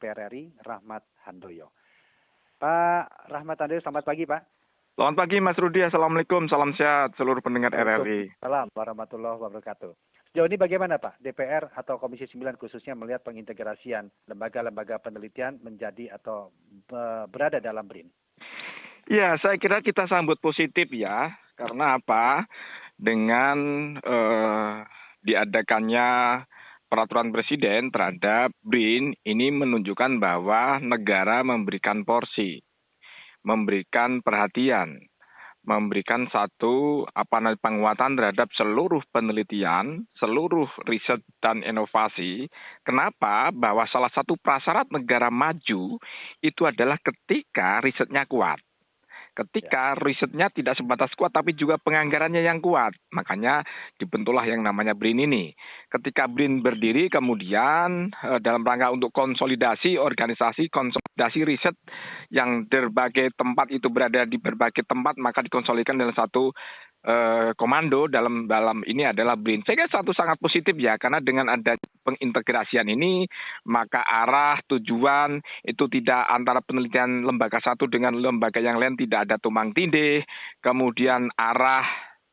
DPR RI, Rahmat Handoyo. Pak Rahmat Handoyo, selamat pagi Pak. Selamat pagi Mas Rudi, Assalamualaikum, salam sehat seluruh pendengar RRI. Salam warahmatullahi wabarakatuh. Sejauh ini bagaimana Pak, DPR atau Komisi 9 khususnya melihat pengintegrasian lembaga-lembaga penelitian menjadi atau berada dalam BRIN? Ya, saya kira kita sambut positif ya, karena apa? Dengan diadakannya peraturan presiden terhadap BRIN ini menunjukkan bahwa negara memberikan porsi, memberikan perhatian, memberikan satu penguatan terhadap seluruh penelitian, seluruh riset dan inovasi. Kenapa? Bahwa salah satu prasyarat negara maju itu adalah ketika risetnya kuat. Ketika risetnya tidak sebatas kuat tapi juga penganggarannya yang kuat. Makanya dibentuklah yang namanya BRIN ini. Ketika BRIN berdiri kemudian dalam rangka untuk konsolidasi organisasi, konsolidasi riset yang berbagai tempat itu berada di berbagai tempat, maka dikonsolidasikan dalam satu komando dalam ini adalah BRIN. Saya kira satu sangat positif ya, karena dengan ada pengintegrasian ini maka arah tujuan itu tidak antara penelitian lembaga satu dengan lembaga yang lain tidak ada tumpang tindih, kemudian arah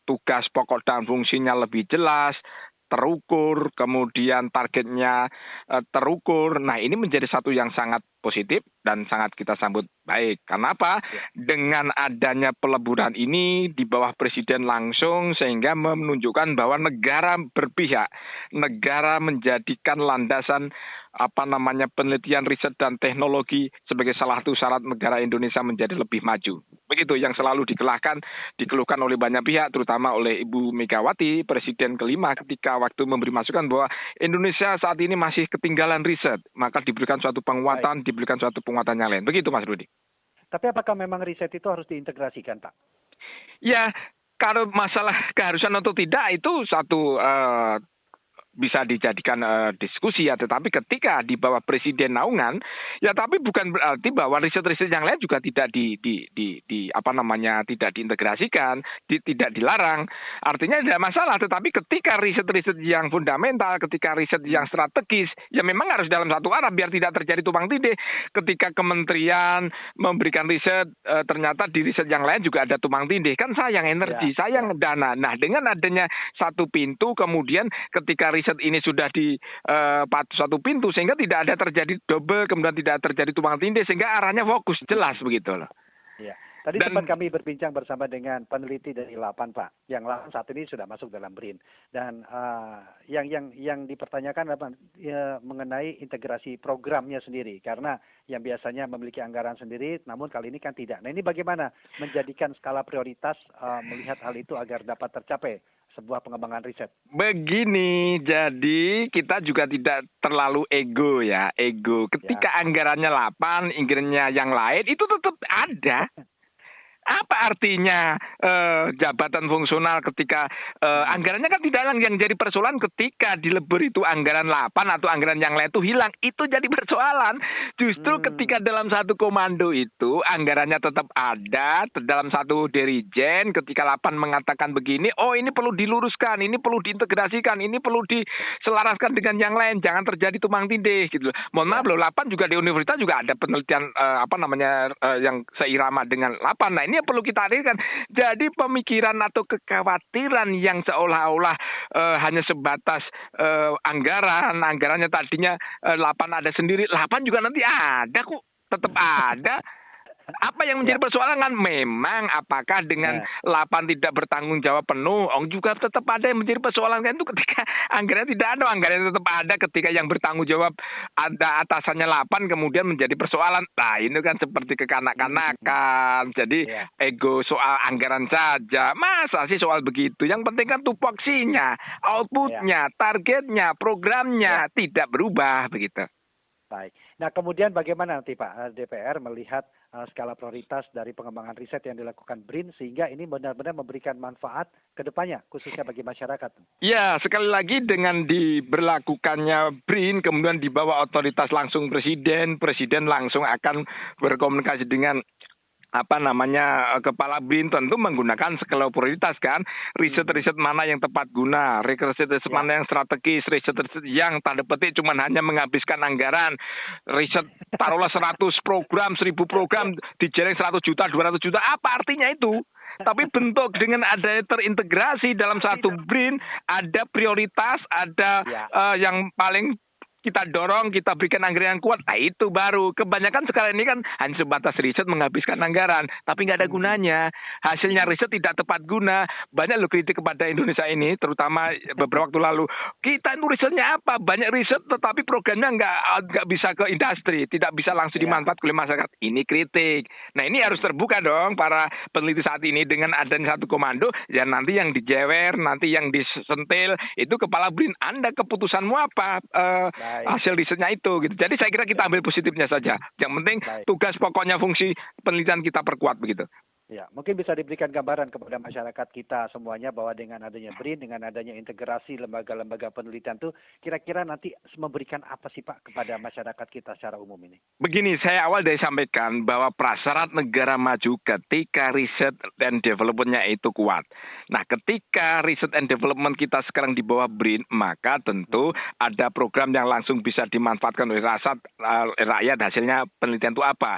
tugas pokok dan fungsinya lebih jelas, terukur, kemudian targetnya terukur. Nah, ini menjadi satu yang sangat positif dan sangat kita sambut baik. Karena apa? Dengan adanya peleburan ini di bawah presiden langsung sehingga menunjukkan bahwa negara berpihak, negara menjadikan landasan penelitian riset dan teknologi sebagai salah satu syarat negara Indonesia menjadi lebih maju. Begitu yang selalu dikeluhkan oleh banyak pihak, terutama oleh Ibu Megawati, Presiden kelima ketika waktu memberi masukan bahwa Indonesia saat ini masih ketinggalan riset, maka diberikan suatu penguatan, diberikan suatu penguatan yang lain. Begitu Mas Rudi. Tapi apakah memang riset itu harus diintegrasikan Pak? Ya, kalau masalah keharusan atau tidak itu satu bisa dijadikan diskusi ya, tetapi ketika di bawah presiden naungan ya, tapi bukan berarti bahwa riset-riset yang lain juga tidak tidak diintegrasikan, tidak dilarang. Artinya tidak masalah, tetapi ketika riset-riset yang fundamental, ketika riset yang strategis, ya memang harus dalam satu arah biar tidak terjadi tumpang tindih. Ketika kementerian memberikan riset ternyata di riset yang lain juga ada tumpang tindih, kan sayang energi, sayang dana. Nah, dengan adanya satu pintu kemudian ketika riset ini sudah di satu pintu sehingga tidak ada terjadi double, kemudian tidak terjadi tumpang tindih sehingga arahnya fokus jelas begitu loh. Iya. Tadi sempat kami berbincang bersama dengan peneliti dari LAPAN Pak, yang LAPAN saat ini sudah masuk dalam BRIN, dan yang dipertanyakan mengenai integrasi programnya sendiri, karena yang biasanya memiliki anggaran sendiri, namun kali ini kan tidak. Nah, ini bagaimana menjadikan skala prioritas melihat hal itu agar dapat tercapai sebuah pengembangan riset? Begini, jadi kita juga tidak terlalu ego ya, Ketika anggarannya 8, anggarannya yang lain itu tetap ada. Apa artinya jabatan fungsional ketika anggarannya kan tidak hilang? Yang jadi persoalan ketika dilebur itu anggaran 8 atau anggaran yang lain itu hilang, itu jadi persoalan. Justru ketika dalam satu komando itu anggarannya tetap ada, dalam satu dirijen ketika 8 mengatakan begini, oh ini perlu diluruskan, ini perlu diintegrasikan, ini perlu diselaraskan dengan yang lain, jangan terjadi tumpang tindih gitu. Mohon maaf loh, 8 juga di universitas juga ada penelitian yang seirama dengan 8. Nah, ini yang perlu kita hadirkan. Jadi pemikiran atau kekhawatiran yang seolah-olah hanya sebatas anggarannya tadinya 8 ada sendiri, 8 juga nanti ada kok, tetap ada. Apa yang menjadi persoalan kan memang apakah dengan 8 tidak bertanggung jawab penuh, juga tetap ada yang menjadi persoalan kan itu ketika anggarannya tidak ada, anggarannya tetap ada ketika yang bertanggung jawab ada atasannya 8 kemudian menjadi persoalan. Nah, ini kan seperti kekanak-kanakan. Jadi ego soal anggaran saja. Masa sih soal begitu? Yang penting kan tupoksinya, outputnya, targetnya, programnya tidak berubah begitu. Baik. Nah, kemudian bagaimana nanti Pak DPR melihat skala prioritas dari pengembangan riset yang dilakukan BRIN sehingga ini benar-benar memberikan manfaat ke depannya, khususnya bagi masyarakat? Ya, sekali lagi dengan diberlakukannya BRIN, kemudian dibawa otoritas langsung presiden langsung akan berkomunikasi dengan kepala BRIN tentu menggunakan skala prioritas kan, riset-riset mana yang tepat guna, riset-riset mana yang strategis, riset-riset yang tanda petik cuma hanya menghabiskan anggaran, riset taruhlah 100 program, 1000 program, dijaring 100 juta, 200 juta, apa artinya itu? Tapi bentuk dengan adanya terintegrasi dalam satu BRIN, ada prioritas, ada yang paling kita dorong, kita berikan anggaran yang kuat, nah itu baru. Kebanyakan sekarang ini kan hanya sebatas riset menghabiskan anggaran, tapi nggak ada gunanya. Hasilnya riset tidak tepat guna. Banyak lo kritik kepada Indonesia ini, terutama beberapa waktu lalu. Kita itu risetnya apa? Banyak riset, tetapi programnya nggak bisa ke industri, tidak bisa langsung dimanfaatkan oleh masyarakat. Ini kritik. Nah ini harus terbuka dong para peneliti saat ini dengan adanya satu komando, ya nanti yang dijewer, nanti yang disentil, itu kepala BRIN. Anda keputusanmu apa? Hasil risetnya itu gitu. Jadi saya kira kita ambil positifnya saja. Yang penting tugas pokoknya fungsi penelitian kita perkuat begitu. Ya, mungkin bisa diberikan gambaran kepada masyarakat kita semuanya bahwa dengan adanya BRIN, dengan adanya integrasi lembaga-lembaga penelitian itu kira-kira nanti memberikan apa sih Pak kepada masyarakat kita secara umum ini? Begini, saya awal dari sampaikan bahwa prasyarat negara maju ketika riset dan development-nya itu kuat. Nah, ketika riset and development kita sekarang di bawah BRIN, maka tentu ada program yang langsung bisa dimanfaatkan oleh rakyat. Hasilnya penelitian itu apa?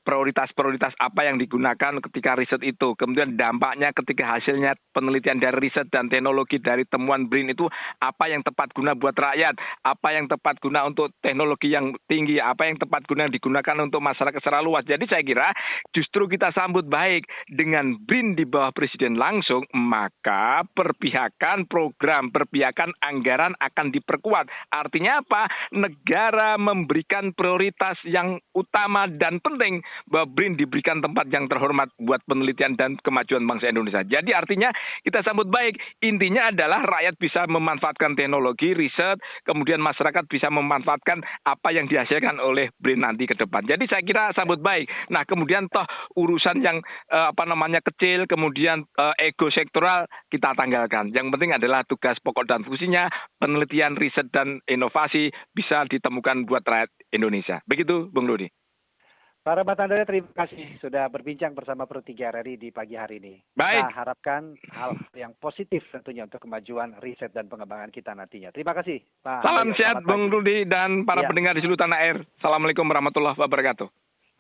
Prioritas-prioritas apa yang digunakan ketika riset itu, kemudian dampaknya ketika hasilnya penelitian dari riset dan teknologi dari temuan BRIN itu apa yang tepat guna buat rakyat, apa yang tepat guna untuk teknologi yang tinggi, apa yang tepat guna yang digunakan untuk masyarakat secara luas. Jadi saya kira justru kita sambut baik dengan BRIN di bawah Presiden langsung, maka perpihakan program, perpihakan anggaran akan diperkuat. Artinya apa? Negara memberikan prioritas yang utama dan penting bahwa BRIN diberikan tempat yang terhormat buat penelitian dan kemajuan bangsa Indonesia. Jadi artinya kita sambut baik. Intinya adalah rakyat bisa memanfaatkan teknologi, riset, kemudian masyarakat bisa memanfaatkan apa yang dihasilkan oleh BRIN nanti ke depan. Jadi saya kira sambut baik. Nah kemudian toh urusan yang kecil, kemudian ego sektoral kita tanggalkan. Yang penting adalah tugas pokok dan fungsinya penelitian, riset dan inovasi bisa ditemukan buat rakyat Indonesia. Begitu Bung Rudi. Pak Rahmat Handoyo, terima kasih sudah berbincang bersama Pro 3 RRI di pagi hari ini. Baik. Kita harapkan hal yang positif tentunya untuk kemajuan riset dan pengembangan kita nantinya. Terima kasih Pak Salam Handoyo. sehat Bung Rudi dan para pendengar di seluruh tanah air. Assalamualaikum warahmatullahi wabarakatuh.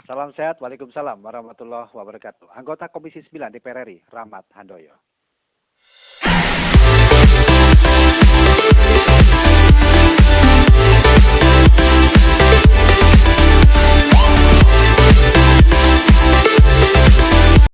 Salam sehat, waalaikumsalam warahmatullahi wabarakatuh. Anggota Komisi 9 DPR RI, Rahmat Handoyo.